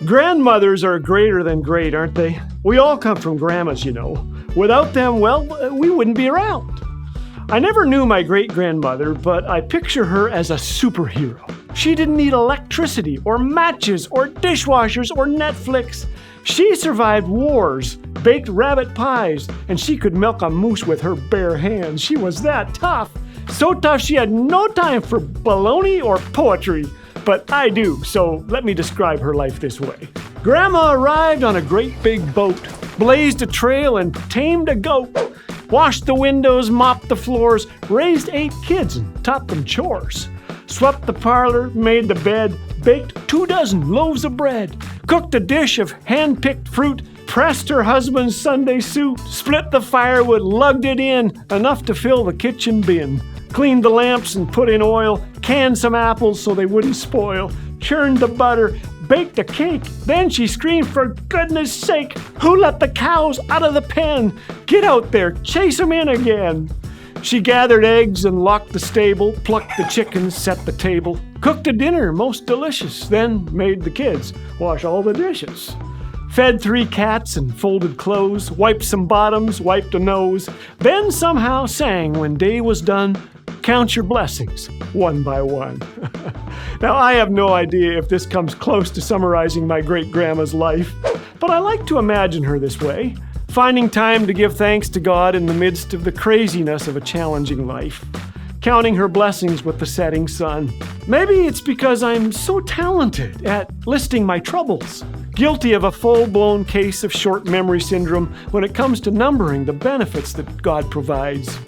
Grandmothers are greater than great, aren't they? We all come from grandmas, you know. Without them, well, we wouldn't be around. I never knew my great-grandmother, but I picture her as a superhero. She didn't need electricity or matches or dishwashers or Netflix. She survived wars, baked rabbit pies, and she could milk a moose with her bare hands. She was that tough. So tough she had no time for baloney or poetry. But I do, so let me describe her life this way. Grandma arrived on a great big boat, blazed a trail and tamed a goat, washed the windows, mopped the floors, raised 8 kids and taught them chores, swept the parlor, made the bed, baked 24 loaves of bread, cooked a dish of hand-picked fruit, pressed her husband's Sunday suit, split the firewood, lugged it in, enough to fill the kitchen bin, cleaned the lamps and put in oil, canned some apples so they wouldn't spoil, churned the butter, baked a cake. Then she screamed, for goodness sake, who let the cows out of the pen? Get out there, chase them in again. She gathered eggs and locked the stable, plucked the chickens, set the table, cooked a dinner most delicious, then made the kids wash all the dishes. Fed 3 cats and folded clothes, wiped some bottoms, wiped a nose, then somehow sang when day was done, count your blessings, one by one. Now, I have no idea if this comes close to summarizing my great-grandma's life, but I like to imagine her this way, finding time to give thanks to God in the midst of the craziness of a challenging life, counting her blessings with the setting sun. Maybe it's because I'm so talented at listing my troubles, guilty of a full-blown case of short memory syndrome when it comes to numbering the benefits that God provides.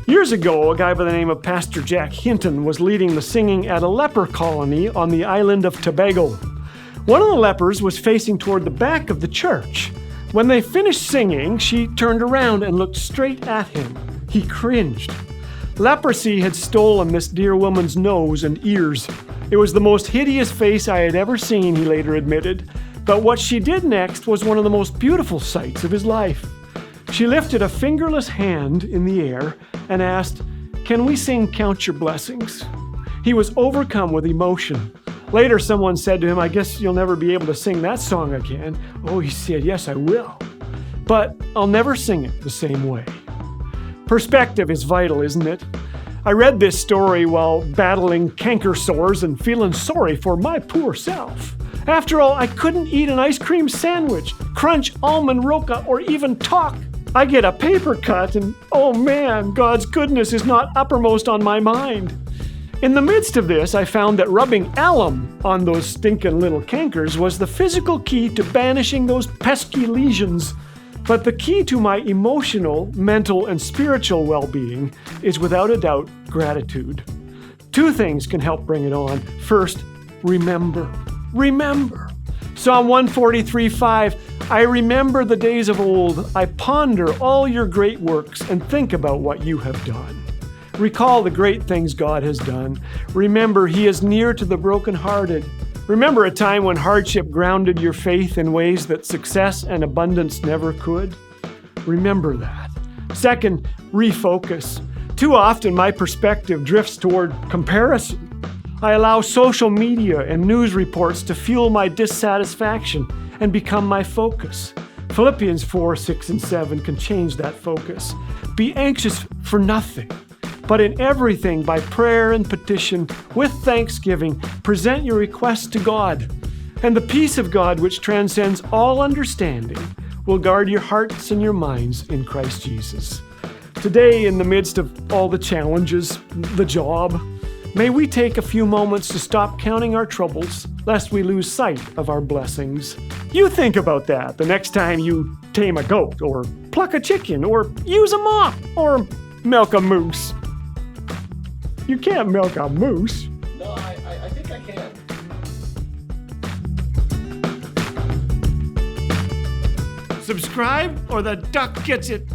Years ago, a guy by the name of Pastor Jack Hinton was leading the singing at a leper colony on the island of Tobago. One of the lepers was facing toward the back of the church. When they finished singing, she turned around and looked straight at him. He cringed. Leprosy had stolen this dear woman's nose and ears. It was the most hideous face I had ever seen, he later admitted. But what she did next was one of the most beautiful sights of his life. She lifted a fingerless hand in the air and asked, "Can we sing Count Your Blessings?" He was overcome with emotion. Later, someone said to him, "I guess you'll never be able to sing that song again." Oh, he said, "Yes, I will. But I'll never sing it the same way." Perspective is vital, isn't it? I read this story while battling canker sores and feeling sorry for my poor self. After all, I couldn't eat an ice cream sandwich, crunch almond roca, or even talk. I get a paper cut and, oh man, God's goodness is not uppermost on my mind. In the midst of this, I found that rubbing alum on those stinking little cankers was the physical key to banishing those pesky lesions. But the key to my emotional, mental, and spiritual well-being is without a doubt gratitude. 2 things can help bring it on. First, remember. Remember. Psalm 143:5, I remember the days of old. I ponder all your great works and think about what you have done. Recall the great things God has done. Remember, He is near to the brokenhearted. Remember a time when hardship grounded your faith in ways that success and abundance never could. Remember that. Second, refocus. Too often my perspective drifts toward comparison. I allow social media and news reports to fuel my dissatisfaction and become my focus. Philippians 4, 6, and 7 can change that focus. Be anxious for nothing, but in everything by prayer and petition, with thanksgiving, present your requests to God. And the peace of God, which transcends all understanding, will guard your hearts and your minds in Christ Jesus. Today, in the midst of all the challenges, the job, may we take a few moments to stop counting our troubles, lest we lose sight of our blessings. You think about that the next time you tame a goat, or pluck a chicken, or use a mop, or milk a moose. You can't milk a moose. No, I think I can. Subscribe or the duck gets it.